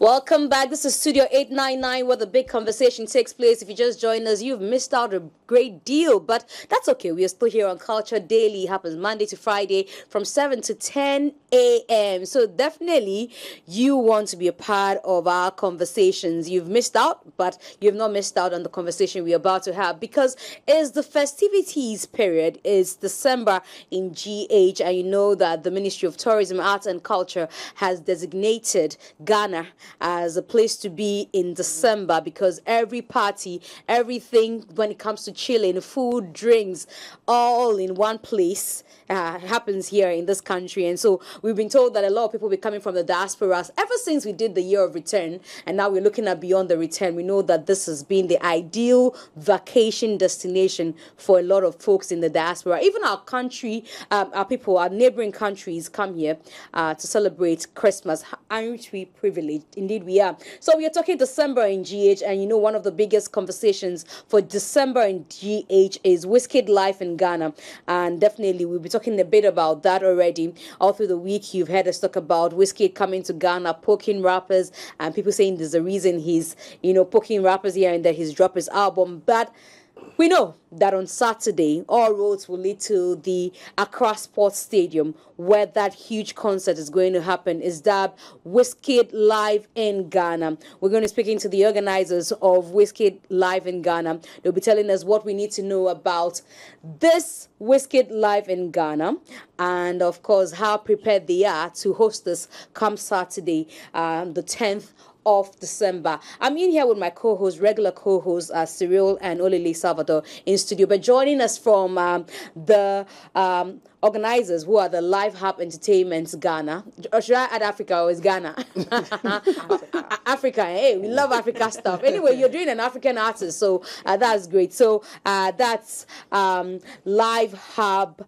Welcome back. This is Studio 899 where the big conversation takes place. If you just joined us, you've missed out a great deal, but that's okay. We are still here on Culture Daily. It happens Monday to Friday from 7 to 10 a.m. So definitely you want to be a part of our conversations. You've missed out, but you've not missed out on the conversation we're about to have because it's the festivities period. It's December in GH, and you know that the Ministry of Tourism, Arts and Culture has designated Ghana as a place to be in December because every party, everything when it comes to chilling, food, drinks, all in one place happens here in this country. And so we've been told that a lot of people will be coming from the diasporas ever since we did the year of return, and now we're looking at beyond the return. We know that this has been the ideal vacation destination for a lot of folks in the diaspora. Even our country, our people, our neighboring countries come here to celebrate Christmas. Aren't we privileged? Indeed we are. So we are talking December in GH, and you know one of the biggest conversations for December in GH is Wizkid life in Ghana, and definitely we'll be talking a bit about that already. All through the week you've heard us talk about Wizkid coming to Ghana, poking rappers, and people saying there's a reason he's poking rappers here and that he's dropped his album. But we know that on Saturday, all roads will lead to the Accra Sports Stadium, where that huge concert is going to happen. Is dubbed Wizkid Live in Ghana. We're going to be speaking to the organizers of Wizkid Live in Ghana. They'll be telling us what we need to know about this Wizkid Live in Ghana, and of course, how prepared they are to host this come Saturday, the 10th of December. I'm in here with my regular co-hosts, Cyril and Olele Salvador in studio. But joining us from the organizers, who are the Live Hub Entertainment Ghana. Or should I add Africa, or is Ghana? Africa. Hey, we love Africa stuff. Anyway, you're doing an African artist, so that's great. So that's Live Hub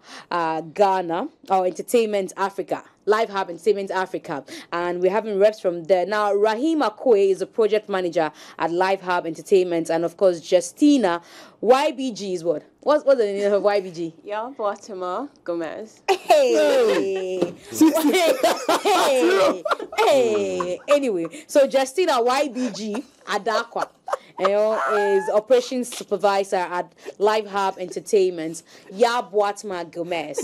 Ghana, or Entertainment Africa. Live Hub Entertainment Africa, and we're having reps from there. Now, Rahim Akwe is a project manager at Live Hub Entertainment, and of course, Justina, YBG is what? What's the name of YBG? Yeah, Baltimore Gomez. Hey! Hey! Anyway, so Justina YBG Adakwa is operations supervisor at Live Hub Entertainment. Yabwatma Gomez.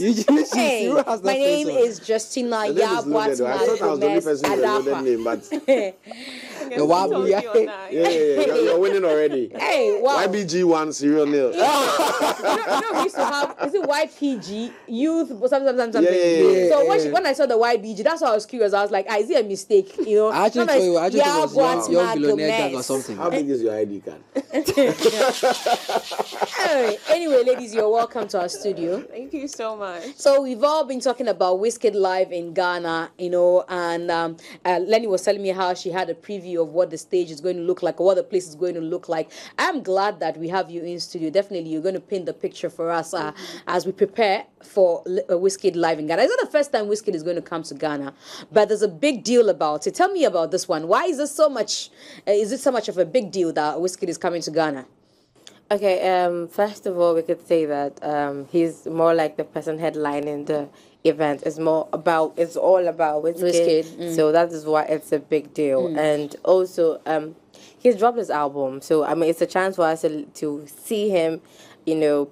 Hey, my name is Justina Yabwatma Gomez Adakwa. You're winning already. Hey, wow. YBG 1, Serial nil. You know, we used to have, is it YPG, youth, something. Yeah. So when I saw the YBG, that's why I was curious. I was like, is it a mistake? You know, I actually thought it was young billionaire gang or something. How big is your ID card? Anyway, ladies, you're welcome to our studio. Thank you so much. So we've all been talking about Wizkid Live in Ghana, and Lenny was telling me how she had a preview of what the stage is going to look like, or what the place is going to look like. I'm glad that we have you in studio. Definitely, you're going to paint the picture for us as we prepare for Wizkid Live in Ghana. It's not the first time Wizkid is going to come to Ghana, but there's a big deal about it. Tell me about this one. Why is this so much? Is it so much of a big deal that Wizkid is coming to Ghana? Okay, first of all, we could say that he's more like the person headlining the event. It's all about Wizkid. So that is why it's a big deal. And also, he's dropped his album. So, I mean, it's a chance for us to see him,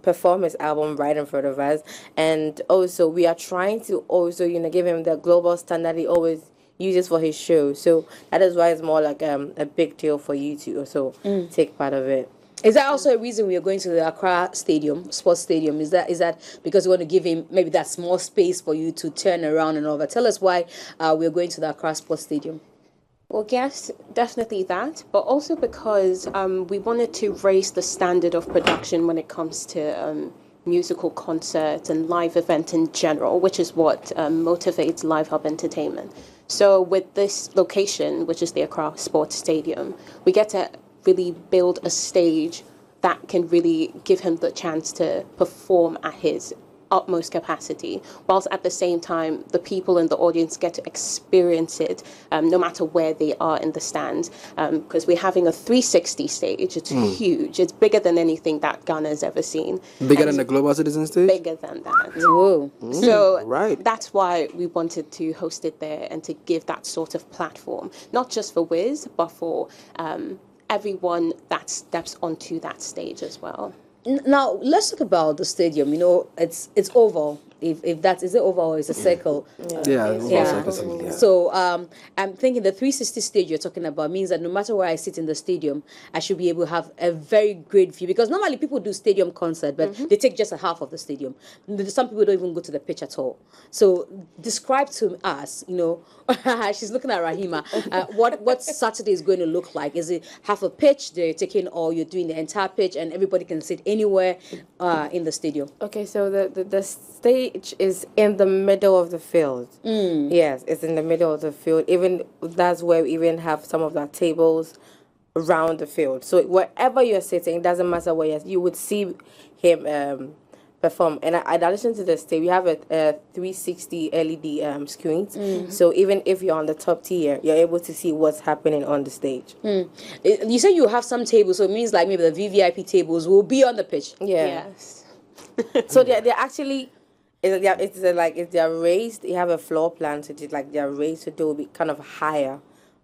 perform his album right in front of us. And also, we are trying to also, give him the global standard he always uses for his show. So that is why it's more like a big deal for you to also take part of it. Is that also a reason we are going to the Accra Stadium, Sports Stadium? Is that because we want to give him maybe that small space for you to turn around and all that? Tell us why we're going to the Accra Sports Stadium. Well, yes, definitely that, but also because we wanted to raise the standard of production when it comes to musical concerts and live events in general, which is what motivates Live Hub Entertainment. So with this location, which is the Accra Sports Stadium, we get to really build a stage that can really give him the chance to perform at his utmost capacity, whilst at the same time, the people in the audience get to experience it no matter where they are in the stands. Because we're having a 360 stage. It's huge. It's bigger than anything that Ghana's ever seen. Bigger than the Global Citizen stage? Bigger than that. Whoa. So right. that's why we wanted to host it there and to give that sort of platform, not just for Wiz, but for everyone that steps onto that stage as well. Now let's talk about the stadium. You know, it's oval. If that is it oval or is a circle? Yeah. So I'm thinking the 360 stage you're talking about means that no matter where I sit in the stadium, I should be able to have a very great view. Because normally people do stadium concert, but they take just a half of the stadium. Some people don't even go to the pitch at all. So describe to us, you know, she's looking at Rahima. What Saturday is going to look like? Is it half a pitch they're taking, or you're doing the entire pitch and everybody can sit anywhere in the stadium? Okay, so the stage is in the middle of the field. Yes, it's in the middle of the field. Even that's where we even have some of our tables around the field. So wherever you're sitting, it doesn't matter where you would see him perform. And in addition to the stage, we have a 360 LED screens. So even if you're on the top tier, you're able to see what's happening on the stage. You say you have some tables, so it means like maybe the VVIP tables will be on the pitch. Yeah. Yes. So they're actually, if they're raised, you have a floor plan, so it's like they're raised, so they will be kind of higher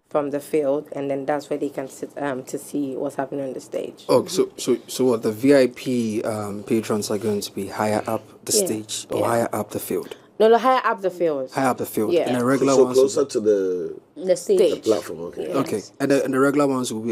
from the field, and then that's where they can sit to see what's happening on the stage. Oh, so what, the VIP patrons are going to be higher up the stage or higher up the field? No, higher up the field. Higher up the field. Yeah. And the regular So ones closer to the stage. platform, okay. Yes. Okay, and the regular ones will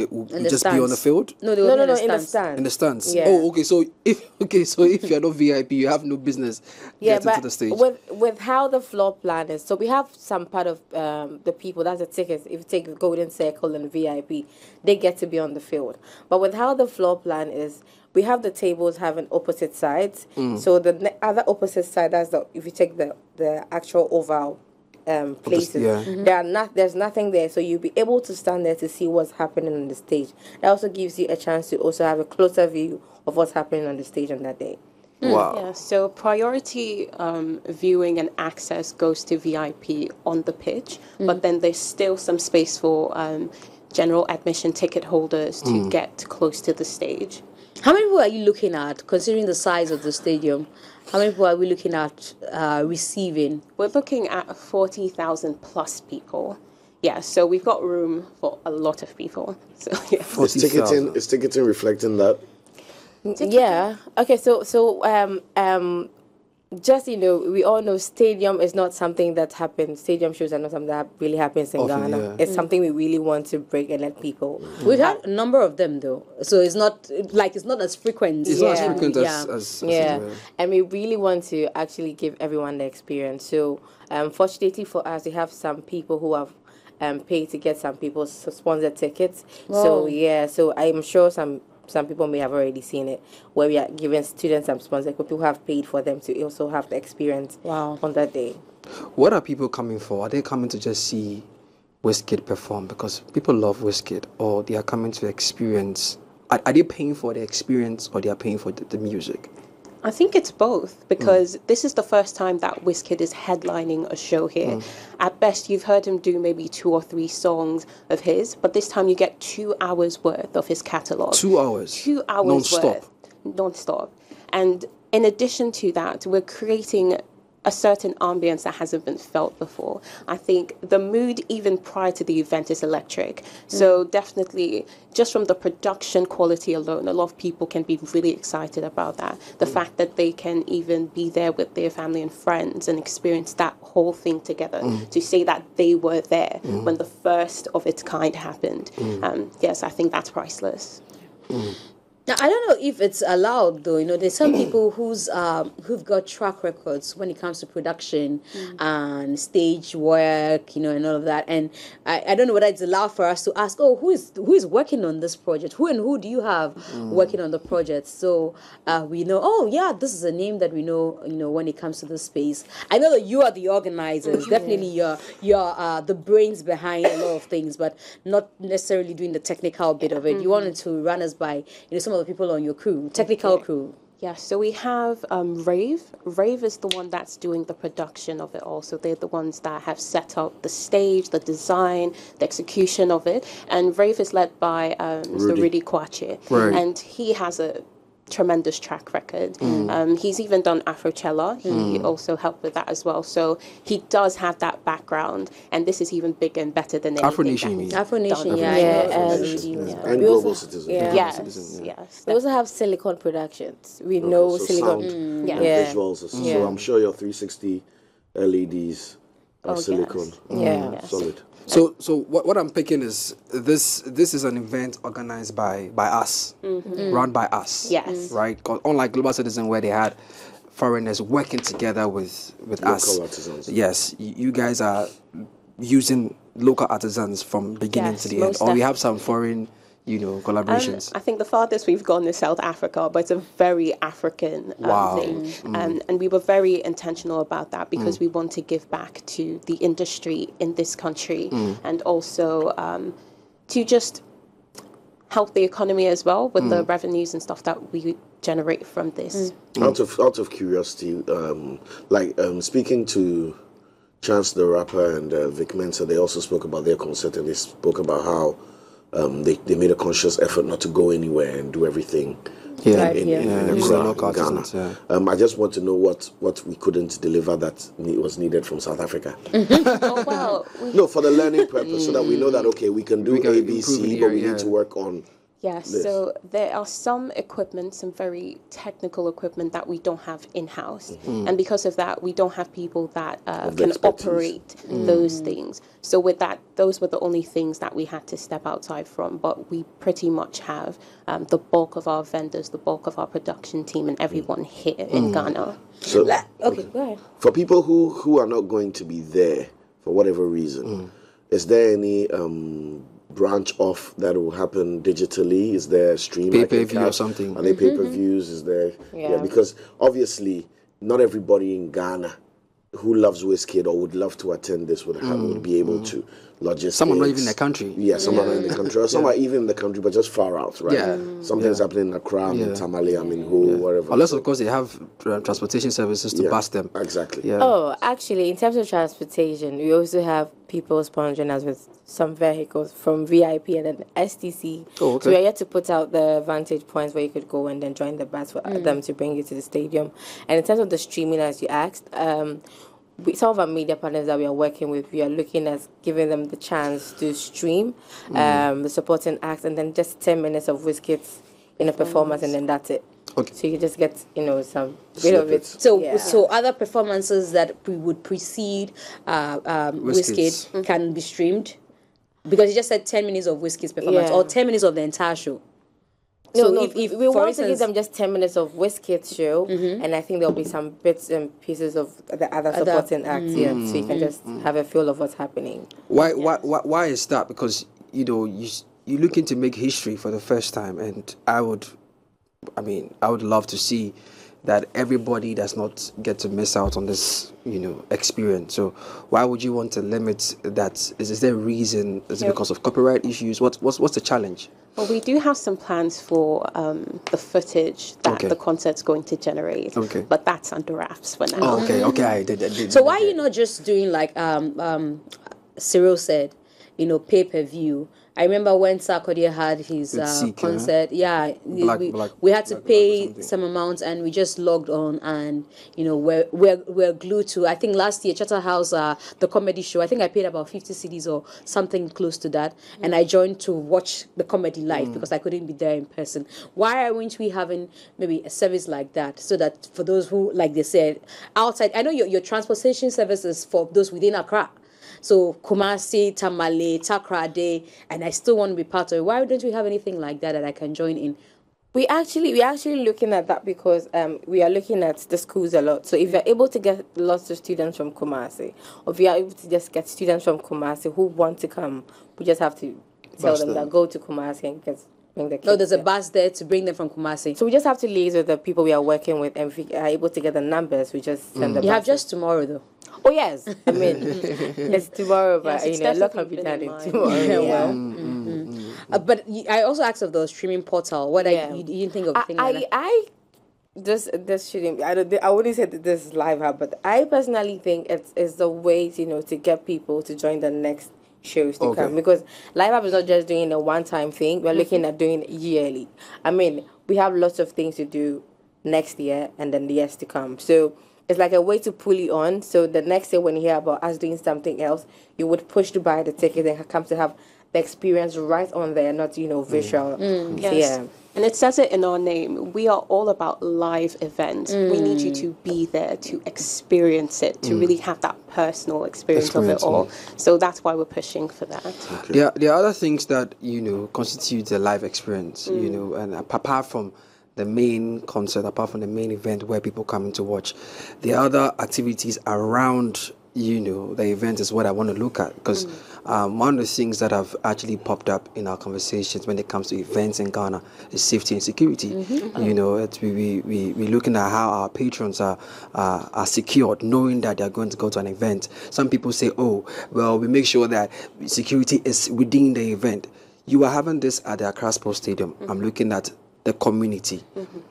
just be on the field? No, they will be No, in in the stands. stand. In the stands. Yeah. Oh, okay. So if you're not VIP, you have no business getting to the stage. with how the floor plan is, so we have some part of the people, that's the tickets. If you take Golden Circle and VIP, they get to be on the field. But with how the floor plan is, we have the tables having opposite sides. So the other opposite side, if you take the actual oval places, there's nothing there, so you'll be able to stand there to see what's happening on the stage. That also gives you a chance to also have a closer view of what's happening on the stage on that day. Wow. Yeah, so priority viewing and access goes to VIP on the pitch, but then there's still some space for general admission ticket holders to get close to the stage. How many people are you looking at, considering the size of the stadium? How many people are we looking at receiving? We're looking at 40,000 plus people. Yeah, so we've got room for a lot of people. So yeah. Is ticketing reflecting that? Yeah. Okay. So just, we all know stadium is not something that happens. Stadium shows are not something that really happens in Often, Ghana. yeah. It's something we really want to break and let people. We've had a number of them though, so it's not as frequent. It's not as frequent as And we really want to actually give everyone the experience. So fortunately for us, we have some people who have paid to get some people's sponsored tickets. Wow. So I'm sure some people may have already seen it, where we are giving students some sponsors, but people have paid for them to also have the experience on that day. What are people coming for? Are they coming to just see Wizkid perform because people love Wizkid, or they are coming to experience? Are they paying for the experience, or they are paying for the music? I think it's both, because this is the first time that Wizkid is headlining a show here. At best, you've heard him do maybe 2 or 3 songs of his, but this time you get 2 hours worth of his catalogue. 2 hours? 2 hours Non-stop. worth. Non-stop. And in addition to that, we're creating a certain ambience that hasn't been felt before. I think the mood even prior to the event is electric. So definitely, just from the production quality alone, a lot of people can be really excited about that. The fact that they can even be there with their family and friends and experience that whole thing together, to say that they were there when the first of its kind happened. Yes, I think that's priceless. Now, I don't know if it's allowed, though. There's some people who've got track records when it comes to production and stage work, and all of that. And I don't know whether it's allowed for us to ask, who is working on this project? Who do you have working on the project? So we know, this is a name that we know, when it comes to this space. I know that you are the organizers. Definitely you're the brains behind a lot of things, but not necessarily doing the technical bit of it. You wanted to run us by, some of the people on your crew, technical crew. Yeah, so we have Rave. Rave is the one that's doing the production of it all. So they're the ones that have set up the stage, the design, the execution of it. And Rave is led by Mr. Rudy Kwache. Right. And he has a tremendous track record. He's even done Afrochella. He also helped with that as well. So he does have that background, and this is even bigger and better than anything. Afro-Nation, you mean? Afro-Nation, And global citizen. Yes. They also have Silicon Productions. We know so Silicon. sound Yeah. and visuals. So I'm sure your 360 LEDs are silicon. Solid. So what I'm picking is this is an event organized by us, run by us. Yes. Right? 'Cause unlike Global Citizen, where they had foreigners working together with us. Local artisans. Yes, you guys are using local artisans from beginning Yes, to the end. most Or we have some foreign, collaborations. I think the farthest we've gone is South Africa, but it's a very African thing. And we were very intentional about that because we want to give back to the industry in this country and also to just help the economy as well with the revenues and stuff that we generate from this. Out of curiosity, speaking to Chance the Rapper and Vic Mensa, they also spoke about their concert and they spoke about how they made a conscious effort not to go anywhere and do everything in Ghana. I just want to know what we couldn't deliver that was needed from South Africa. No, for the learning purpose, so that we know that, okay, we can do ABC, but we need to work on Yes, so there are some equipment, some very technical equipment that we don't have in-house. And because of that, we don't have people that can operate those things. So with that, those were the only things that we had to step outside from. But we pretty much have the bulk of our vendors, the bulk of our production team, and everyone here in Ghana. So, okay, go ahead. For people who are not going to be there for whatever reason, is there any branch off that will happen digitally? Is there a stream pay-per-view or something? Are they pay-per-views? Is there because obviously not everybody in Ghana who loves Wizkid or would love to attend this would be able to logistics. Some are not even in the country. Yeah, some are not in the country. Or some are even in the country but just far out, right? Yeah. Something's happening in Accra, in Tamale, wherever. Unless of course they have transportation services to bus them. Exactly. Yeah. Oh, actually, in terms of transportation, we also have people sponsoring us with some vehicles from VIP and then STC. Oh, okay. So we are yet to put out the vantage points where you could go and then join the bus for them to bring you to the stadium. And in terms of the streaming, as you asked, some of our media partners that we are working with, we are looking at giving them the chance to stream the supporting acts and then just 10 minutes of Wizkid's in a performance and then that's it. Okay. So you just get, some bit of it. So other performances that we would precede Wizkid can be streamed? Because you just said 10 minutes of Wizkid's performance or 10 minutes of the entire show. No, if we want to give them just 10 minutes of Wizkid's show, and I think there'll be some bits and pieces of the other supporting acts here, so you can just have a feel of what's happening. Why is that? Because you're looking to make history for the first time, and I would love to see that everybody does not get to miss out on this, experience. So why would you want to limit that? Is there a reason? Is it because of copyright issues? What's the challenge? Well, we do have some plans for the footage that the concert's going to generate, but that's under wraps for now. Oh, okay. I did. So why are you not just doing like Cyril said, pay-per-view? I remember when Sarkodie had his concert. We had to pay some amounts, and we just logged on, and we're glued to. I think last year Charterhouse, the comedy show. I think I paid about 50 cedis or something close to that, and I joined to watch the comedy live because I couldn't be there in person. Why aren't we having maybe a service like that, so that for those who, like they said, outside? I know your transportation service is for those within Accra. So Kumasi, Tamale, Takrade, and I still want to be part of it. Why don't we have anything like that I can join in? We're actually looking at that because we are looking at the schools a lot. So if you're able to get lots of students from Kumasi, or if you are able to just get students from Kumasi who want to come, we just have to tell them that go to Kumasi and bring the kids. No, there's a bus there to bring them from Kumasi. So we just have to liaise with the people we are working with, and if we are able to get the numbers, we just send them. You have just tomorrow though. Oh yes, I mean it's tomorrow, but a lot can be done tomorrow. But I also asked of the streaming portal. What you didn't think of thing like that? I this shouldn't. I wouldn't say that this is live hub, but I personally think it's the way to get people to join the next shows to come, because live hub is not just doing a one-time thing. We're looking at doing it yearly. I mean, we have lots of things to do next year and then the years to come. So it's like a way to pull you on. So the next year when you hear about us doing something else, you would push to buy the ticket and come to have the experience right on there, not visual. Yes. Yeah. And it says it in our name. We are all about live events. We need you to be there, to experience it, to really have that personal experience of it all. So that's why we're pushing for that. Okay. There are other things that, constitute the live experience, and apart from the main concert, apart from the main event where people come in to watch, the other activities around the event is what I want to look at, because one of the things that have actually popped up in our conversations when it comes to events in Ghana is safety and security. We're looking at how our patrons are secured, knowing that they're going to go to an event. Some people say, we make sure that security is within the event. You are having this at the Accra Sports Stadium. I'm looking at the community.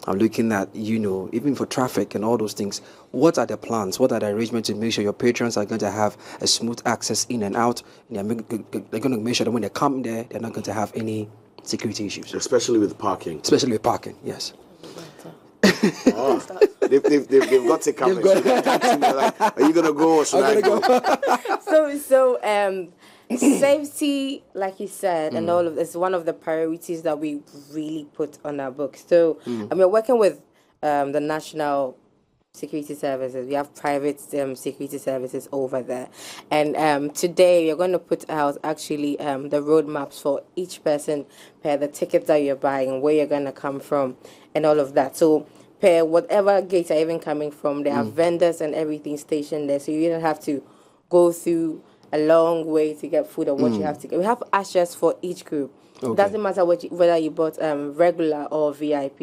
I'm looking at, even for traffic and all those things. What are the plans? What are the arrangements to make sure your patrons are going to have a smooth access in and out? And they're going to make sure that when they come there, they're not going to have any security issues. Especially with parking. Yes. They've got to come. Like, are you going to go or should I go? Safety, like you said, and all of this is one of the priorities that we really put on our books. So, we're working with the National Security Services. We have private security services over there. And today we're going to put out actually the roadmaps for each person per the ticket that you're buying, where you're going to come from, and all of that. So, per whatever gate you're even coming from, there are vendors and everything stationed there. So you don't have to go through a long way to get food or what you have to get. We have ushers for each group. It doesn't matter whether you bought regular or VIP.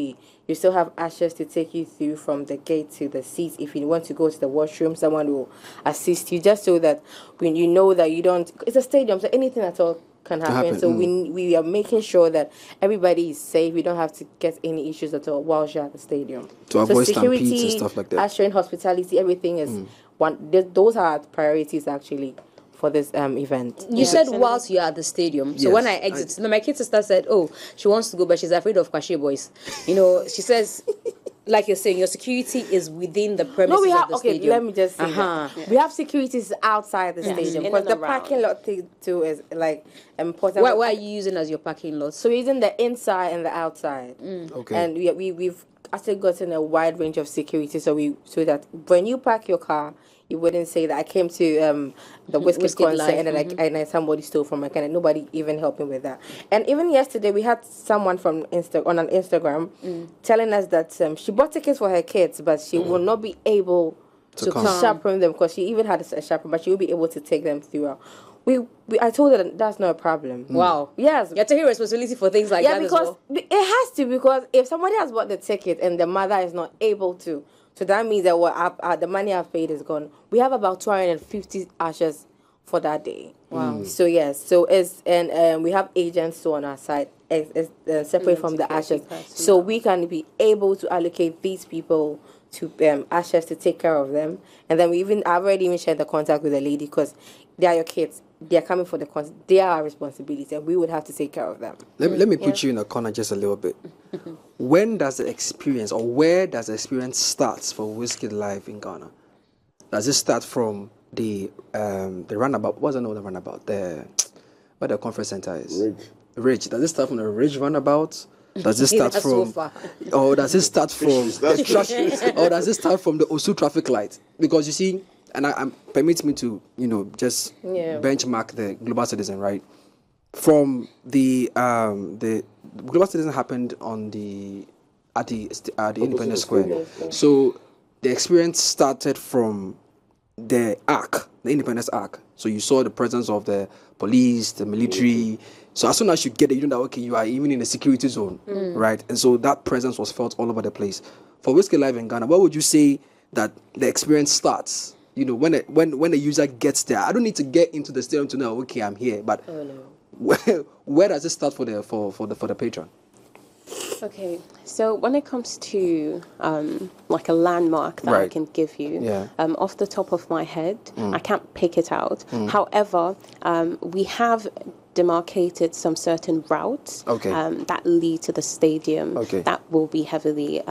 You still have ushers to take you through from the gate to the seats. If you want to go to the washroom, someone will assist you, just so that when you know that you don't... It's a stadium, so anything at all can happen. So we are making sure that everybody is safe. We don't have to get any issues at all whilst you're at the stadium. To avoid stampedes and stuff like that. Ushering, hospitality, everything is one. Those are priorities actually for this event. You said whilst you're at the stadium. So when I exit, my kid sister said, she wants to go, but she's afraid of Kwashe boys. She says, like you're saying, your security is within the premises of the stadium. Let me just say that. We have securities outside the stadium, because the parking lot thing too is like important. What are you using as your parking lot? So we're using the inside and the outside. And we've actually gotten a wide range of security, so that when you park your car, you wouldn't say that I came to the Wizkid concert and then somebody stole from my car. Nobody even helping with that. And even yesterday, we had someone from on an Instagram telling us that she bought tickets for her kids, but she will not be able to chaperone them, because she even had a chaperone, but she will be able to take them throughout. I told her that's not a problem. Wow. Yes. You're taking responsibility for things like that as well. Yeah, because it has to, because if somebody has bought the ticket and the mother is not able to, so that means that the money I've paid is gone. We have about 250 ushers for that day. Wow. So yes, we have agents on our side, separate from the ushers, so we can be able to allocate these people to ushers to take care of them. And then I've already even shared the contact with the lady, because they are your kids. They are coming for the concert. They are our responsibility, and we would have to take care of them. Let me put you in a corner just a little bit. When does the experience, or where does the experience start for Wizkid Live in Ghana? Does it start from the runabout? What's the name of the runabout? Where the conference center is? Ridge. Does it start from the Ridge runabout? Does it start from, or does it start from or does it start from the Osu traffic light? Because you see, and I permits me to just benchmark the Global Citizen, right? From the Global Citizen happened at the Independence Square. So the experience started from the Arc, the Independence Arc. So you saw the presence of the police, the military. So as soon as you get it, you know that, okay, you are even in a security zone, right? And so that presence was felt all over the place. For Wizkid Live in Ghana, what would you say that the experience starts? When the user gets there, I don't need to get into the stadium to know, okay, I'm here. But where does it start for the patron? Okay, so when it comes to like a landmark that I can give you, off the top of my head, I can't pick it out. However, we have demarcated some certain routes that lead to the stadium that will be heavily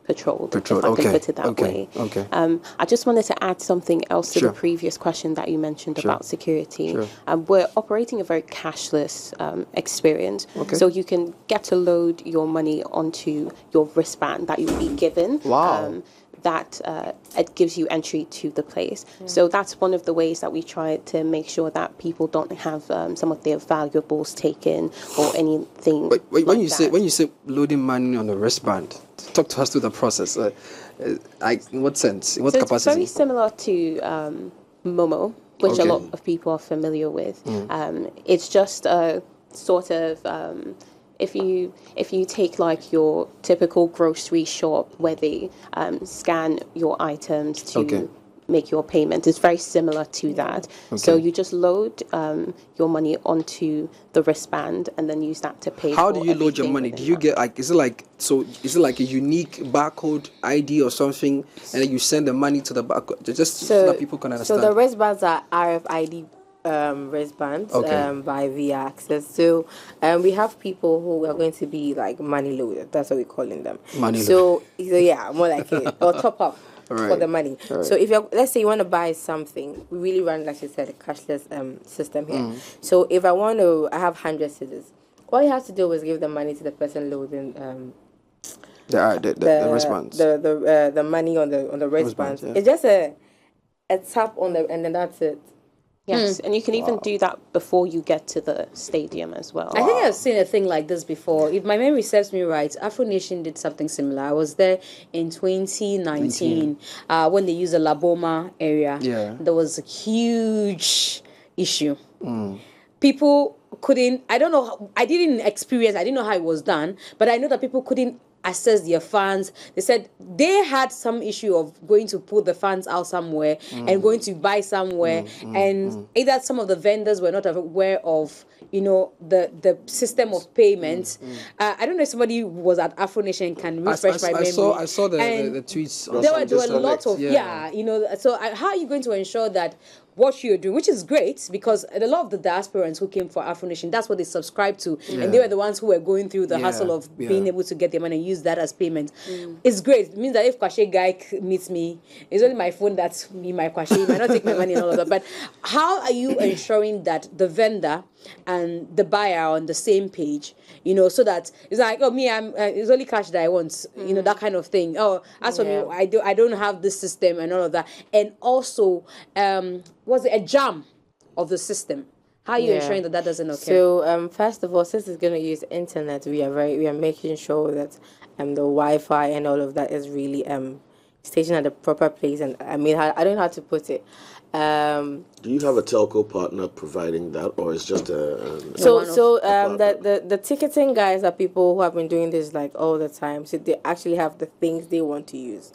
patrolled, if I can put it that way. I just wanted to add something else to the previous question that you mentioned about security. We're operating a very cashless experience, so you can get to load your money onto your wristband that you'll be given. That it gives you entry to the place. So that's one of the ways that we try to make sure that people don't have some of their valuables taken or anything. Wait, when you say loading money on the wristband, talk to us through the process. Like, in what sense? In what capacity? It's very similar to Momo, which a lot of people are familiar with. It's just a sort of if you take like your typical grocery shop where they scan your items to make your payment, it's very similar to that. So you just load your money onto the wristband and then use that to pay. How do you load your money? Do you get like, is it like a unique barcode ID or something, and then you send the money to the barcode just so that people can understand? So the wristbands are RFID wristbands by EFYA. So we have people who are going to be like money loaded. That's what we're calling them. So yeah, more like it, or top up for the money. So if let's say you want to buy something, we really run, like you said, a cashless system here. So if I have 100 cedis, all you have to do is give the money to the person loading the wristbands. The money on the wristbands. It's just a tap on and then that's it. Yes, and you can even do that before you get to the stadium as well. I think I've seen a thing like this before. If my memory serves me right, Afro Nation did something similar. I was there in 2019 when they used the Laboma area. There was a huge issue. People couldn't, I don't know, I didn't know how it was done, but I know that people couldn't access their funds. They said they had some issue of going to put the funds out somewhere and going to buy somewhere, and either some of the vendors were not aware of, the system of payments. I don't know if somebody was at Afro Nation can refresh my memory. I saw the tweets. There were a lot of so how are you going to ensure that what you're doing, which is great, because a lot of the diasporans who came for Afro Nation, that's what they subscribed to, and they were the ones who were going through the hassle of being able to get their money and use that as payment. It's great. It means that if Kwashe guy meets me, it's only my phone that's me, my Kwashe. He might not take my money and all of that. But how are you ensuring that the vendor and the buyer are on the same page? So that it's like, it's only cash that I want, that kind of thing. Oh, as for me, I don't have this system and all of that. And also, was it a jam of the system? How are you ensuring that doesn't occur? So, first of all, since it's going to use internet, we are making sure that the Wi-Fi and all of that is really stationed at the proper place. And I mean, I don't know how to put it. Do you have a telco partner providing that, or it's just the ticketing guys are people who have been doing this like all the time, so they actually have the things they want to use.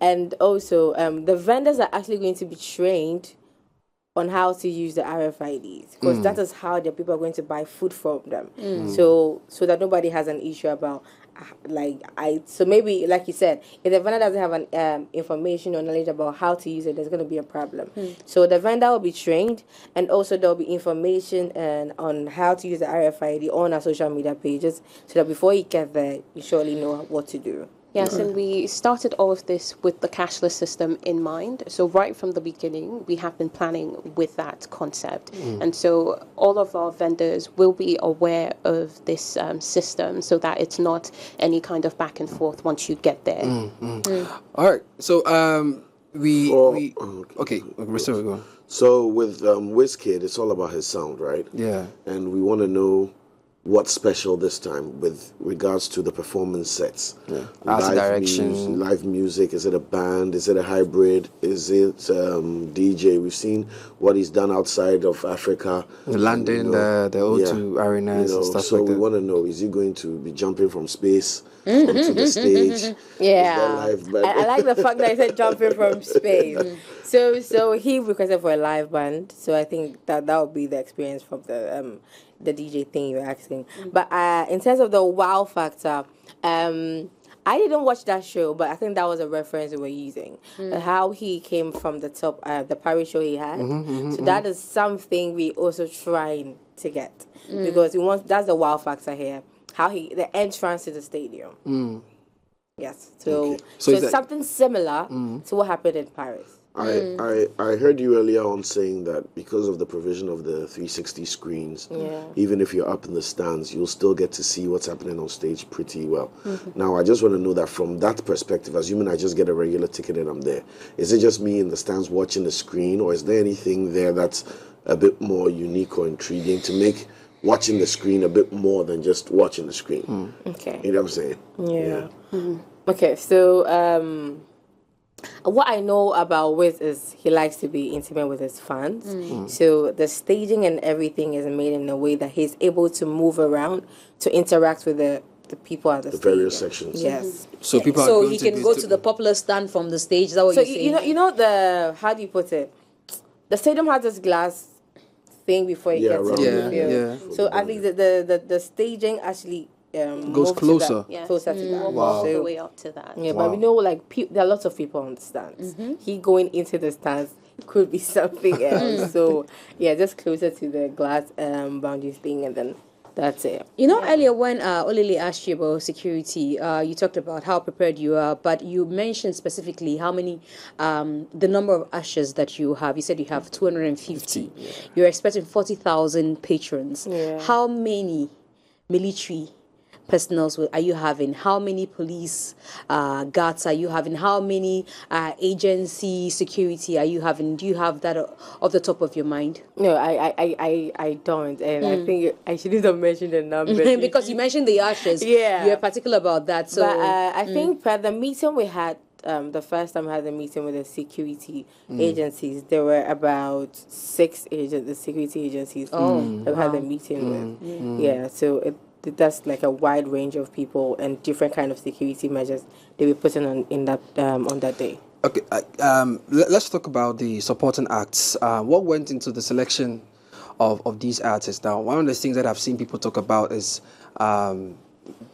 And also the vendors are actually going to be trained on how to use the RFIDs, because that is how the people are going to buy food from them. So that nobody has an issue about so maybe, like you said, if the vendor doesn't have an information or knowledge about how to use it, there's going to be a problem. So the vendor will be trained, and also there will be information on how to use the RFID on our social media pages, so that before you get there, you surely know what to do. Yes, and we started all of this with the cashless system in mind. So right from the beginning, we have been planning with that concept. And so all of our vendors will be aware of this system, so that it's not any kind of back and forth once you get there. All right. So we're still going. So with Wizkid, it's all about his sound, right? Yeah. And we want to know what's special this time with regards to the performance sets. Live music. Is it a band? Is it a hybrid? Is it DJ? We've seen what he's done outside of Africa. London, the O2 arenas and stuff so like that. So we want to know, is he going to be jumping from space onto the stage? I like the fact that he said jumping from space. So he requested for a live band. So I think that would be the experience from the the DJ thing you're asking. But in terms of the wow factor, I didn't watch that show, but I think that was a reference we were using. How he came from the top, the Paris show he had. So that is something we also trying to get. Because that's the wow factor here. How the entrance to the stadium. Yes. So it's something similar to what happened in Paris. I heard you earlier on saying that because of the provision of the 360 screens, even if you're up in the stands, you'll still get to see what's happening on stage pretty well. Now, I just want to know that from that perspective, assuming I just get a regular ticket and I'm there, is it just me in the stands watching the screen, or is there anything there that's a bit more unique or intriguing to make watching the screen a bit more than just watching the screen? Okay. You know what I'm saying? Yeah. Okay, so what I know about Wiz is he likes to be intimate with his fans. So the staging and everything is made in a way that he's able to move around to interact with the people at the stadium. Various sections. Yes. So people. So he can go to the popular stand from the stage. Is that what So you're saying? you know the, how do you put it? The stadium has this glass thing before it gets into the field. So at least the staging actually goes closer. Closer to that. All the way up to that. Yeah, but we know like there are lots of people on the stands. He going into the stands could be something else. So yeah, just closer to the glass boundaries thing, and then that's it. You know, earlier when Olili asked you about security, you talked about how prepared you are, but you mentioned specifically how many, the number of ushers that you have. You said you have 250. You're expecting 40,000 patrons. How many military personnel are you having? How many police guards are you having? How many agency security are you having? Do you have that off the top of your mind? No, I don't, and I think I shouldn't have mentioned the number because you mentioned the ushers. You're particular about that. So, but I think for the meeting we had, the first time I had a meeting with the security agencies, there were about 6 the security agencies that we had a meeting with. Yeah, so that's like a wide range of people and different kind of security measures they were putting on that day. Okay, let's talk about the supporting acts. What went into the selection of these artists? Now, one of the things that I've seen people talk about is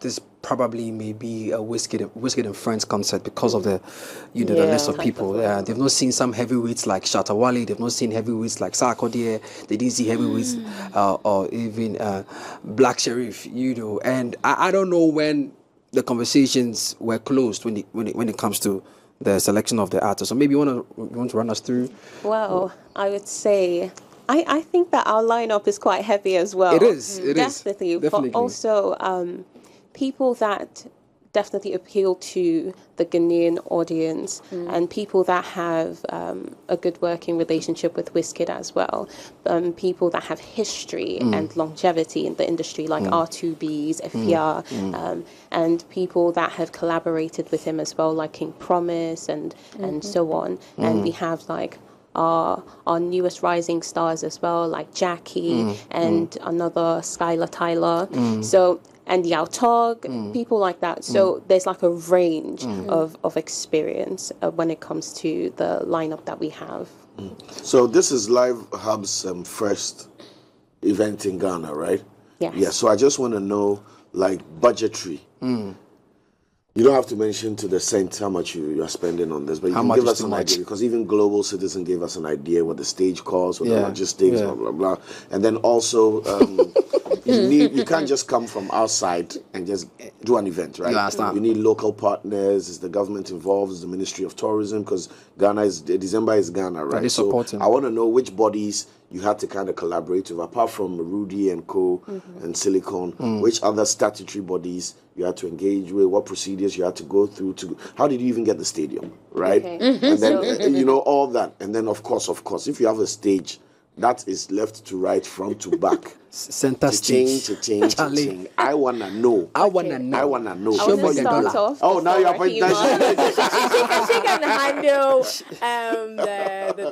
this probably may be a Wizkid and Friends concert because of the the list of people. They've not seen some heavyweights like Shatta Wale. They've not seen heavyweights like Asakaa. They didn't see heavyweights or even Black Sherif. And I don't know when the conversations were closed when it comes to the selection of the artists. So maybe you want to run us through. Well, I would say I think that our lineup is quite heavy as well. It is. Definitely. But also people that definitely appeal to the Ghanaian audience and people that have a good working relationship with Wizkid as well. People that have history and longevity in the industry, like R2Bs, EFYA, and people that have collaborated with him as well, like King Promise and so on. And we have like our newest rising stars as well, like Gyakie and another Skylar Tyler. So, and Yao Tog, people like that. So there's like a range of experience when it comes to the lineup that we have. So this is Live Hub's first event in Ghana, right? Yes. Yeah. So I just want to know, like, budgetary. You don't have to mention to the cent how much you are spending on this, but you can give us an idea, because even Global Citizen gave us an idea what the stage costs, what the logistics, blah, blah, blah. And then also, you can't just come from outside and just do an event, right? You need local partners. Is the government involved? Is the Ministry of Tourism? Because December is Ghana, right? So I want to know which bodies you had to kind of collaborate with, apart from Rudy and Co. and Silicon. Which other statutory bodies you had to engage with? What procedures you had to go through? How did you even get the stadium, right? And then all that. And then of course, if you have a stage that is left to right, front to back, center stage, to change. I wanna know. I wanna know. Show me the dollar. Oh, now you're pointing. She can handle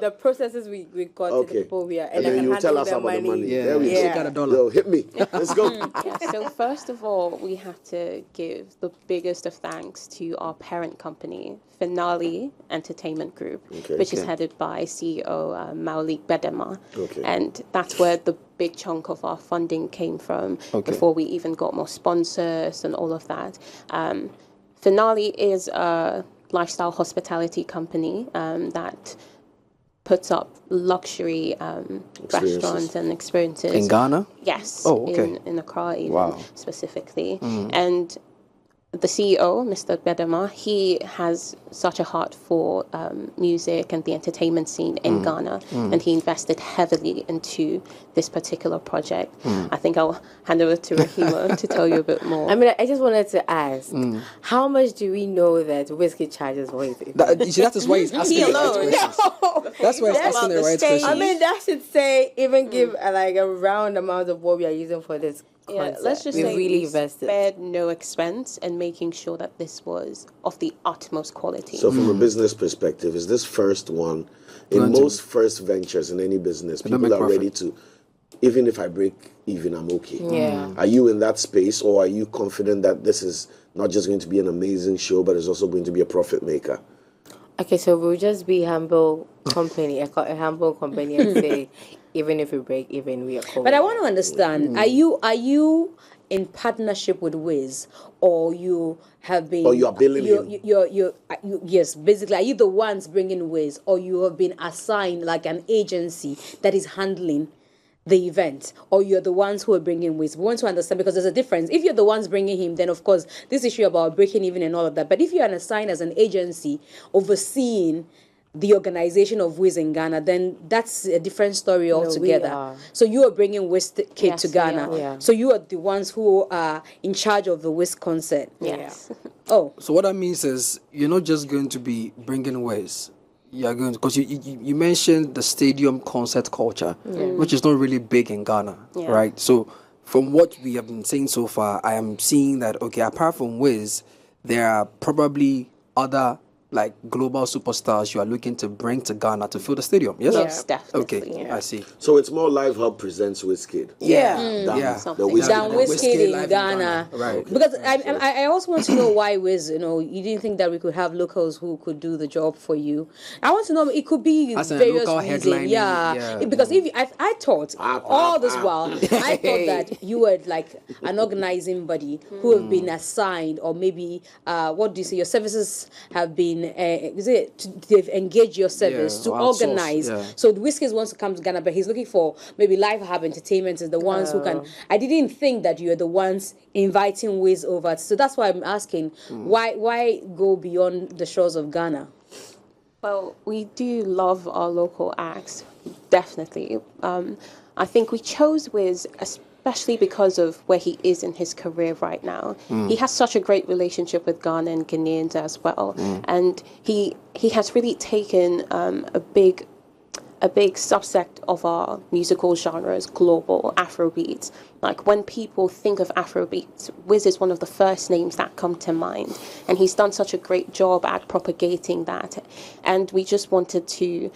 the processes we got to the people here, and then you tell us about the money. There we go. She got $1. Yo, hit me. Let's go. So first of all, we have to give the biggest of thanks to our parent company, Finale Entertainment Group, which is headed by CEO Maleek Bedema. And that's where the big chunk of our funding came from before we even got more sponsors and all of that. Finale is a lifestyle hospitality company that puts up luxury restaurants and experiences. In Ghana? Yes. Oh, okay. In Accra even specifically. And the CEO, Mr. Bedema, he has such a heart for music and the entertainment scene in Ghana, and he invested heavily into this particular project. I think I'll hand over to Rahima to tell you a bit more. I mean, I just wanted to ask, how much do we know that Wizkid charges for it? You see, that is why he's asking the right questions. That's why he's asking the right questions. I mean, that should say, even give like a round amount of what we are using for this concert. Let's just say really we invested. spared no expense in making sure that this was of the utmost quality. So from a business perspective, is this first one, in most first ventures in any business, people are ready to, even if I break even, I'm okay. Yeah. Are you in that space, or are you confident that this is not just going to be an amazing show, but it's also going to be a profit maker? Okay, so we'll just be humble company, a humble company, and say, even if we break even, we are cool. But I want to understand: are you in partnership with Wiz, or you have been? Or you are billing him? Yes, basically, are you the ones bringing Wiz, or you have been assigned like an agency that is handling the event, or you're the ones who are bringing Wiz? We want to understand, because there's a difference. If you're the ones bringing him, then of course this issue about breaking even and all of that. But if you're assigned as an agency overseeing the organization of Wiz in Ghana, then that's a different story altogether. So you are bringing Wizkid to Ghana. Yeah. So you are the ones who are in charge of the Wiz concert. Yes. Oh. So what that means is you're not just going to be bringing Wiz. You're going, because you mentioned the stadium concert culture, which is not really big in Ghana, right? So from what we have been saying so far, I am seeing that, okay, apart from Wiz, there are probably other like global superstars you are looking to bring to Ghana to fill the stadium. Yes, Yes, definitely. Okay, I see. So it's more Live Hub presents Wizkid. Yeah. The Wizkid Down Wizkid live in Ghana. Right. Because I also want to know why Wiz, you didn't think that we could have locals who could do the job for you. I want to know, it could be As a various local reasons. headlining, Yeah. Because if I thought all this while, I thought that you were like an organizing body who have been assigned, or maybe, what do you say, your services have been, they've engaged your service to organize. So the Wizkid wants to come to Ghana, but he's looking for maybe Live Hub Entertainment is the ones who can. I didn't think that you were the ones inviting Wiz over. So that's why I'm asking, why go beyond the shores of Ghana? Well, we do love our local acts, definitely. I think we chose Wiz especially because of where he is in his career right now. He has such a great relationship with Ghana and Ghanaians as well. And he has really taken a big subsect of our musical genres, global Afrobeats. Like when people think of Afrobeats, Wiz is one of the first names that come to mind. And he's done such a great job at propagating that. And we just wanted to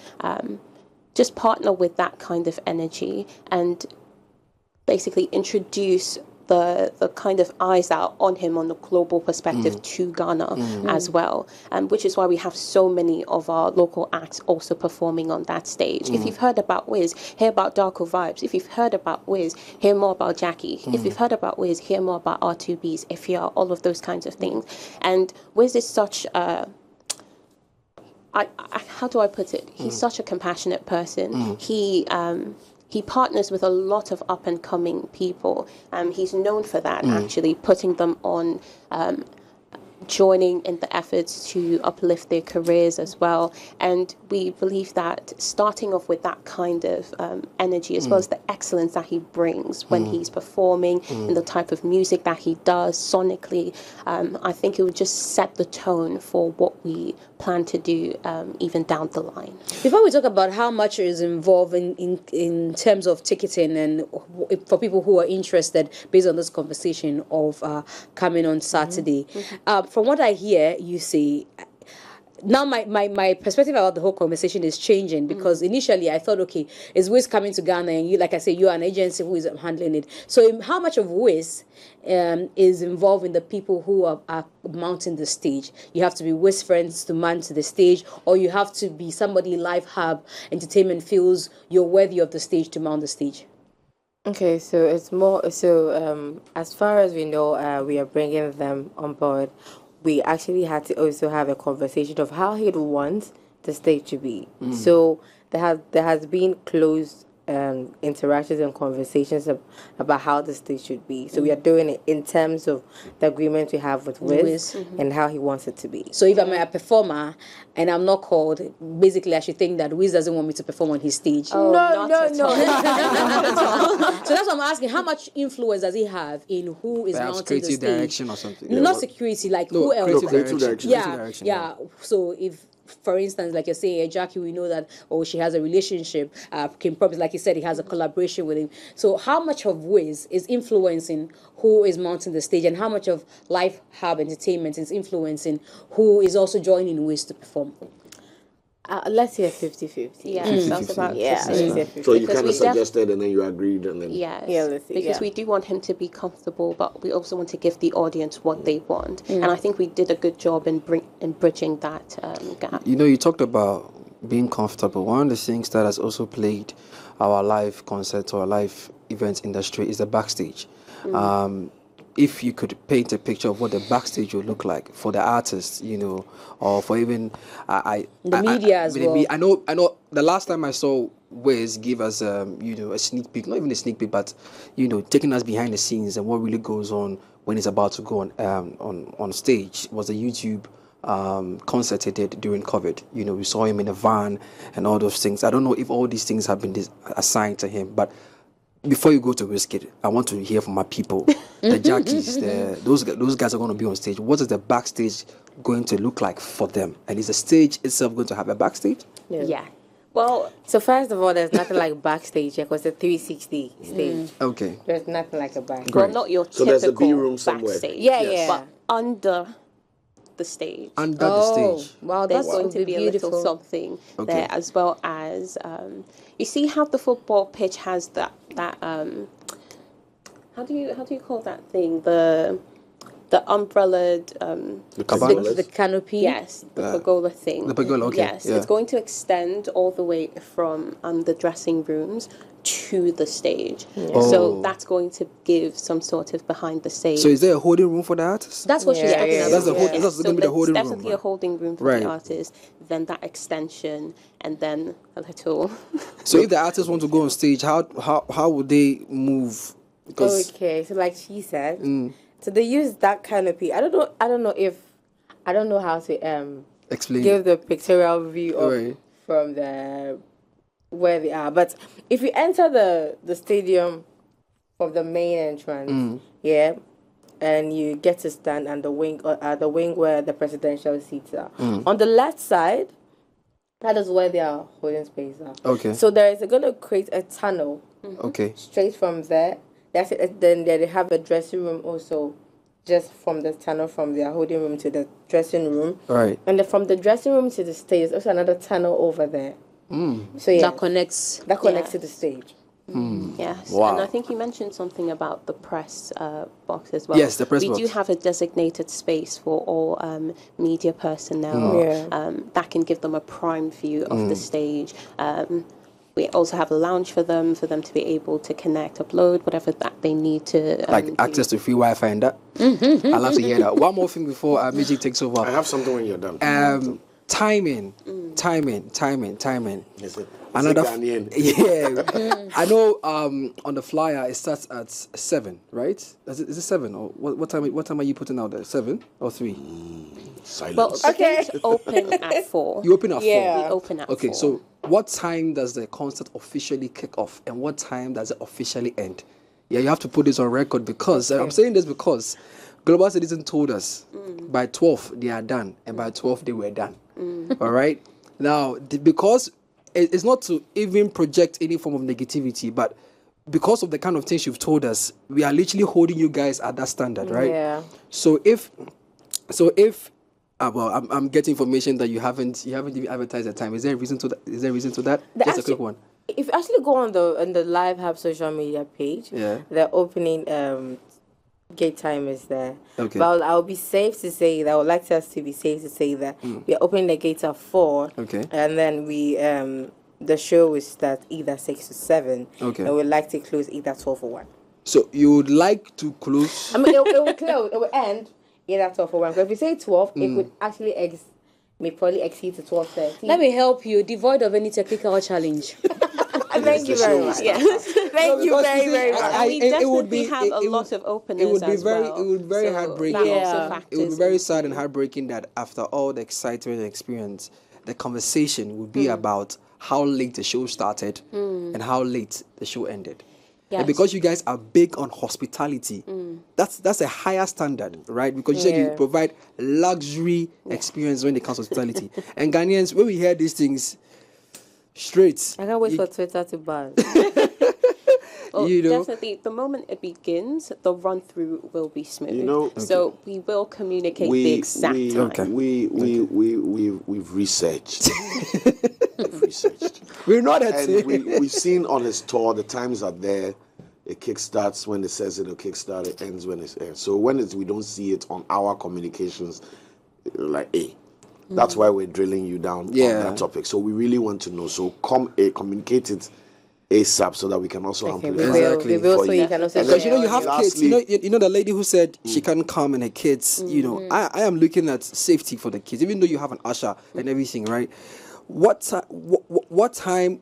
just partner with that kind of energy and basically introduce the kind of eyes that are on him on the global perspective to Ghana as well. Which is why we have so many of our local acts also performing on that stage. If you've heard about Wiz, hear about Darkovibes. If you've heard about Wiz, hear more about Gyakie. If you've heard about Wiz, hear more about R2B's, EFYA, all of those kinds of things. And Wiz is such how do I put it? He's such a compassionate person. He partners with a lot of up-and-coming people. He's known for that, actually, putting them on, joining in the efforts to uplift their careers as well. And we believe that starting off with that kind of energy, as well as the excellence that he brings when he's performing and the type of music that he does sonically, I think it would just set the tone for what we plan to do even down the line. Before we talk about how much is involved in terms of ticketing and for people who are interested based on this conversation of coming on Saturday, from what I hear you say, now my perspective about the whole conversation is changing, because initially I thought, okay, is Wiz coming to Ghana, and you, like I say, you're an agency who is handling it. So how much of Wiz is involved in the people who are mounting the stage? You have to be Wiz friends to mount to the stage, or you have to be somebody Live Hub Entertainment feels you're worthy of the stage to mount the stage? Okay, so it's more so. As far as we know, we are bringing them on board. We actually had to also have a conversation of how he'd want the stage to be. So there has been close interactions and conversations about how the stage should be. So we are doing it in terms of the agreement we have with Wiz and how he wants it to be. So if I'm a performer and I'm not called, basically I should think that Wiz doesn't want me to perform on his stage. Oh, No. So that's what I'm asking. How much influence does he have in who is Perhaps mounting the creative stage? direction or something. Not security, like who else? creative direction. Yeah. So if, for instance, like you're saying, Gyakie, we know that, she has a relationship. Kim Promise, like you said, he has a collaboration with him. So how much of Wiz is influencing who is mounting the stage, and how much of Life Hub Entertainment is influencing who is also joining Wiz to perform? Let's say 50-50. Yeah, that's about Yeah, to say. let's say So 50. you Because kind we of suggested, and then you agreed, and then Yes, let's see, because yeah. we do want him to be comfortable, but we also want to give the audience what they want. And I think we did a good job in bridging that gap. You know, you talked about being comfortable. One of the things that has also played our live concerts or live events industry is the backstage. If you could paint a picture of what the backstage would look like for the artists, you know, or for even media as well. I know. The last time I saw Wiz give us, a sneak peek, not even a sneak peek, but taking us behind the scenes and what really goes on when he's about to go on stage was the YouTube concert he did during COVID. We saw him in a van and all those things. I don't know if all these things have been assigned to him, but before you go to Wizkid, I want to hear from my people, the Gyakes, those guys are going to be on stage. What is the backstage going to look like for them? And is the stage itself going to have a backstage? Yeah. Well, So first of all, there's nothing like backstage because it's a 360 stage. Okay. There's nothing like a backstage. well, not your So typical there's a B room somewhere. backstage. Yeah, Yes. yeah. But under the stage. Under the stage. Wow, There's that's going to be beautiful. a little something Okay. there, as well as you see how the football pitch has that how do you call that thing, the umbrellaed the Cabana? The canopy. yes, the pergola thing. the pergola, okay, Yes, yeah. it's going to extend all the way from the dressing rooms to the stage. Oh. So that's going to give some sort of behind the stage. So is there a holding room for the artists? That's what she's Yeah, talking yeah, about. That's the whole- Yes, that's gonna be the there's holding room, definitely right? a holding room for Right. the artist, then that extension, and then a little. So if the artists want to go on stage, how would they move? Because Okay, so like she said, so they use that canopy. I don't know how to explain. give the pictorial view of Right. from the where they are. But if you enter the stadium from the main entrance, yeah, and you get to stand on the wing where the presidential seats are. On the left side, that is where their holding space are. Okay. So there is going to create a tunnel Okay. straight from there. That's it. Then they have a dressing room also, just from the tunnel from their holding room to the dressing room. All right. And then from the dressing room to the stage, there's also another tunnel over there. So yeah, That connects. connects to the stage. Yes, Wow. and I think you mentioned something about the press box as well. Yes, the press we box. do have a designated space for all media personnel. Yeah. That can give them a prime view of the stage. We also have a lounge for them to be able to connect, upload, whatever that they need to. Like access to free Wi-Fi and that. I love to hear that. One more thing before music takes over. I have something when you're done. Timing. Is it? Another Is it Ghanaian? yeah. I know on the flyer it starts at 7, right? Is it 7 or what time are you putting out there? 7 or 3? Silence. Well, the gates open at 4. You open at 4. Yeah. We open at Okay, 4. so what time does the concert officially kick off and what time does it officially end? Yeah, you have to put this on record because I'm saying this because Global Citizen told us by 12 they are done and by 12 they were done. All right? Now, because it's not to even project any form of negativity, but because of the kind of things you've told us, we are literally holding you guys at that standard, right? Yeah. So if well, I'm getting information that you haven't even advertised the time. Is there a reason to that? Just a quick one. If you actually go on the Live Hub social media page, Yeah. the opening gate time is there. Okay. But I'll be safe to say that I would like us to be safe to say that we are opening the gates at 4. Okay. And then we the show will start either 6 to 7. Okay. And we'd like to close either 12 or 1. So you would like to close? I mean, it will close. It will end either 12 or 1. But if we say 12, it would actually may probably exceed to 12:30. Let me help you, devoid of any technical challenge. Thank you very much. Yes. Thank you very much. We definitely have a lot of openers. It would be as very, well. it would be very So heartbreaking. that also It would be factors very in. sad and heartbreaking that after all the excitement and experience, the conversation would be about how late the show started and how late the show ended. Yes. And because you guys are big on hospitality, that's a higher standard, right? Because you said you provide luxury experience when it comes to hospitality. And Ghanaians, when we hear these things, straight. I can't wait for Twitter to ban. Well, you know, definitely, the moment it begins, the run-through will be smooth. You know, so we will communicate the exact time. We've researched. We've researched. we're not at And we've seen on his tour, the times are there. It kickstarts when it says it'll kickstart, it ends when it's ends. So when we don't see it on our communications, like, hey, that's why we're drilling you down on that topic. So we really want to know. So communicate it ASAP so that we can also amplify Exactly. We will for so you. you can also because you know you share have on kids. You know the lady who said she can't come and her kids. You know, I am looking at safety for the kids, even though you have an usher and everything, right? What time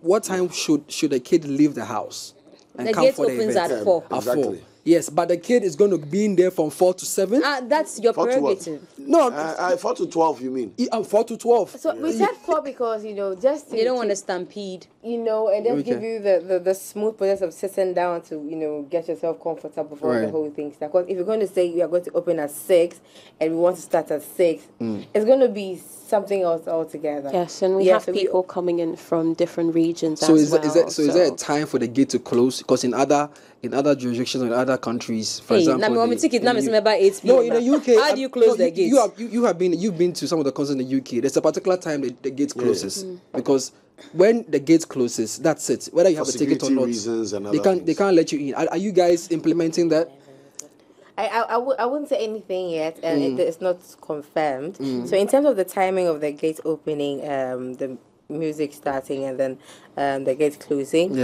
should a kid leave the house and The come gate for the opens event? at 4. At 4. Exactly. Yes, but the kid is going to be in there from 4 to 7. That's your 4 to what? prerogative. No, 4 to 12, you mean? 4 to 12. So we said 4 because, just to... You don't want to stampede. and then give you the smooth process of sitting down to, get yourself comfortable before the whole thing starts. Because if you're going to say you are going to open at 6 and we want to start at 6, it's going to be something else altogether. Yes, and we have people coming in from different regions as well. So is there a time for the gate to close? Because in other jurisdictions or in other countries, for example, no, in the UK, how do you close the gates? You've been to some of the concerts in the UK. There's a particular time the gate closes because when the gate closes, that's it. Whether you have a ticket or not, reasons and they can't let you in. Are you guys implementing that? I wouldn't say anything yet, and it's not confirmed. So in terms of the timing of the gate opening, the music starting, and then the gate closing,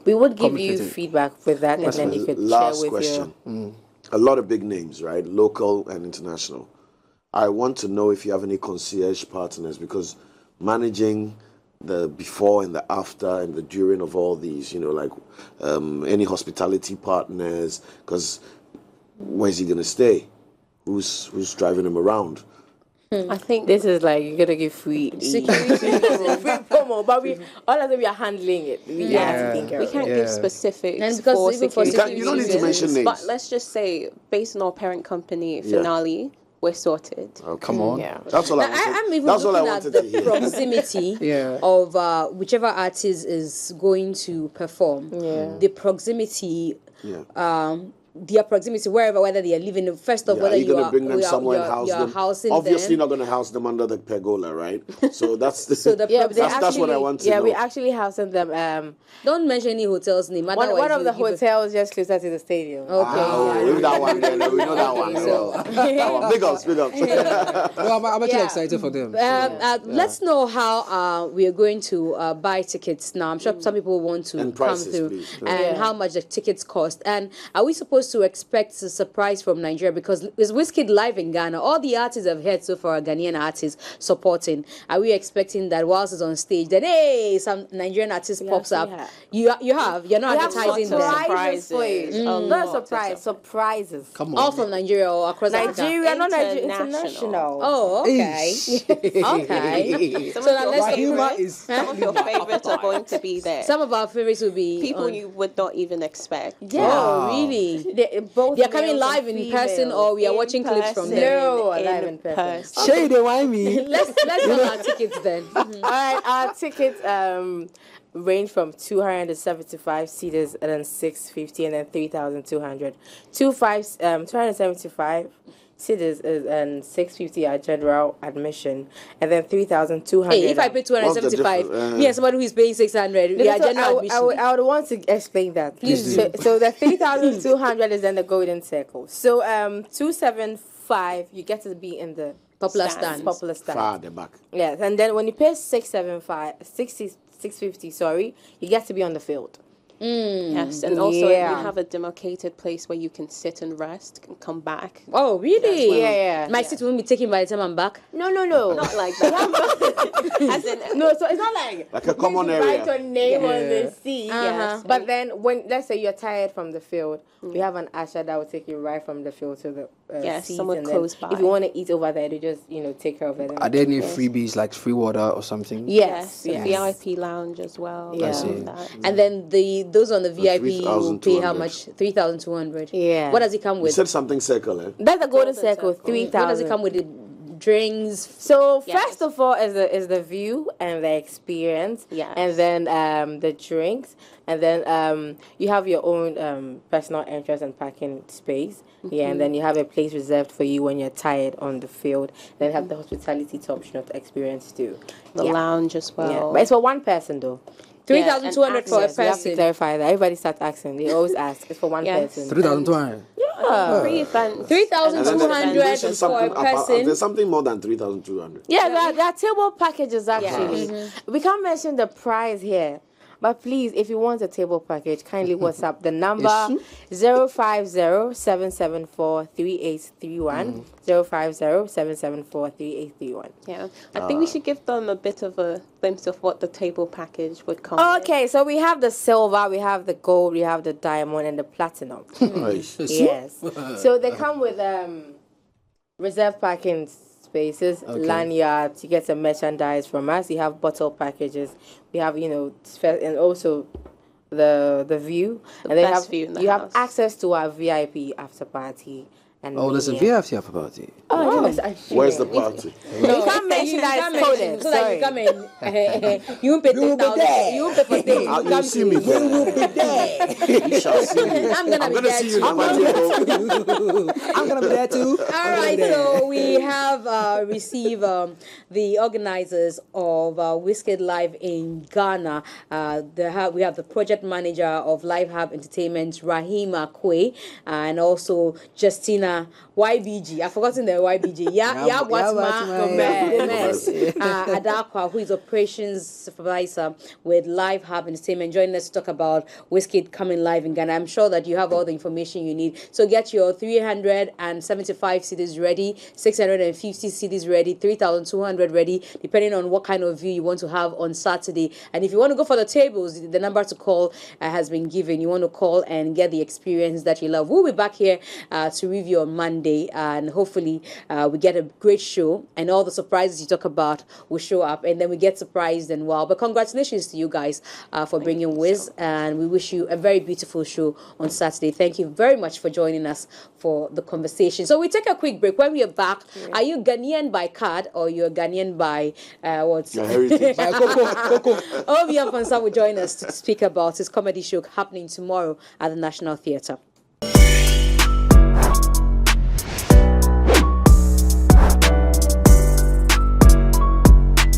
we would give you feedback with that, and then you could last share with question. A lot of big names, right? Local and international. I want to know if you have any concierge partners, because managing the before and the after and the during of all these, any hospitality partners, because where's he gonna stay? Who's driving him around? I think this is like you're gonna give free security, free promo, but all of them we are handling it. We have to think we can't give specifics and because for even for security you don't need to mention names. But let's just say, based on our parent company finale, we're sorted. Oh, come on. Yeah. That's all I wanted. I'm even That's all I looking wanted at to the hear. proximity of whichever artist is going to perform. The proximity, their proximity, whether they are living, first of whether you are bring them somewhere and house them. Housing Obviously, them. not going to house them under the pergola, right? So that's the that's what I want to know. Yeah, we actually housing them. Don't mention any hotels name. One of the hotels just closer to the stadium. Okay. We that one. We know that one. That one. Big ups. No, I'm actually excited for them. Let's know how we are going to buy tickets now. I'm sure some people want to And come prices, through please. and how much the tickets cost. And are we supposed to expect a surprise from Nigeria? Because is Wizkid live in Ghana? All the artists I've heard so far are Ghanaian artists supporting. Are we expecting that whilst it's on stage, then hey, some Nigerian artist pops up? You're not advertising them. Surprises. Not surprises. Come on. All from Nigeria or across Nigeria, not Nigeria, International. international. Oh, okay. Okay. Some Some of your favorites are going to be there. Some of our favorites will be People you would not even expect. Yeah, Wow. really. They're coming live in person, or we are watching clips from them. No, live in person. Shade, why me? Let's sell our tickets then. All right, our tickets range from 275 seaters and then 650 and then 3,200. 275 seaters and 650 are general admission, and then 3,200. Hey, if I pay 275, me and somebody who is paying 600, we are general admission. I would want to explain that. Please do. So the 3,200 is then the golden circle. So 275, you get to be in the Popular stands. Popular stands. Far at the back. Yes, and then when you pay 650, sorry, you get to be on the field. Yes, and also you have a demarcated place where you can sit and rest and come back. Oh, really? Well. Yeah. My seat won't be taken by the time I'm back. No. Not like that. As in, no, so it's not like a common area. Write your name on the seat. Yes. But then when, let's say you're tired from the field, we have an usher that will take you right from the field to the seat. Someone close by. If you want to eat over there, they just, take care of it. Are there any freebies like free water or something? Yes. VIP lounge as well. Yeah. And then those on the VIP will pay how much? 3,200. Yeah. What does it come You with? said something circle, eh? That's a golden circle, 3,000. What does it come with? The drinks. So first of all is the view and the experience. Yes. And then the drinks. And then you have your own personal entrance and parking space. Yeah, and then you have a place reserved for you when you're tired on the field. Then you have the hospitality option of the experience too. The lounge as well. Yeah. But it's for one person though. 3,200 for a You have to person. clarify that. Everybody starts asking. They always ask. It's for one person. 3,200. Free events. 3,200 for a person. There's something more than 3,200. Yeah, there are table packages actually. We can't mention the price here. But please, if you want a table package, kindly WhatsApp the number 050-774-3831. 050-774-3831. Yeah, I think we should give them a bit of a glimpse of what the table package would come Okay, so we have the silver, we have the gold, we have the diamond, and the platinum. Yes. So they come with reserve parking spaces, lanyards. You get some merchandise from us. You have bottle packages. We have, and also the view. And then you have access to our VIP after party. And there's a VIP after party. Where's the party? No, you can't mention that it's coded. So that you come in. You won't pay 10,000. You won't pay for things. You'll see me there. You shall see me. I'm going to be there too. I'm going to be there too. All right, so we have received the organizers of Wizkid Live in Ghana. We have the project manager of Live Hub Entertainment, Rahima Kwe, and also Justina YBG. I've forgotten the YBG. Gomez. Adakwa, who is operations supervisor with Live Hub Entertainment, joining us to talk about Wizkid coming live in Ghana. I'm sure that you have all the information you need. So get your 375 CDs ready, 650 CDs ready, 3,200 ready, depending on what kind of view you want to have on Saturday. And if you want to go for the tables, the number to call has been given. You want to call and get the experience that you love. We'll be back here to review on Monday, and hopefully we get a great show, and all the surprises you talk about will show up, and then we get surprised and wow. But congratulations to you guys for bringing Wiz, and we wish you a very beautiful show on Saturday. Thank you very much for joining us for the conversation. So we take a quick break. When we are back, are you Ghanaian by card or you're Ghanaian by what? Your heritage. Obian Pansa will join us to speak about his comedy show happening tomorrow at the National Theatre.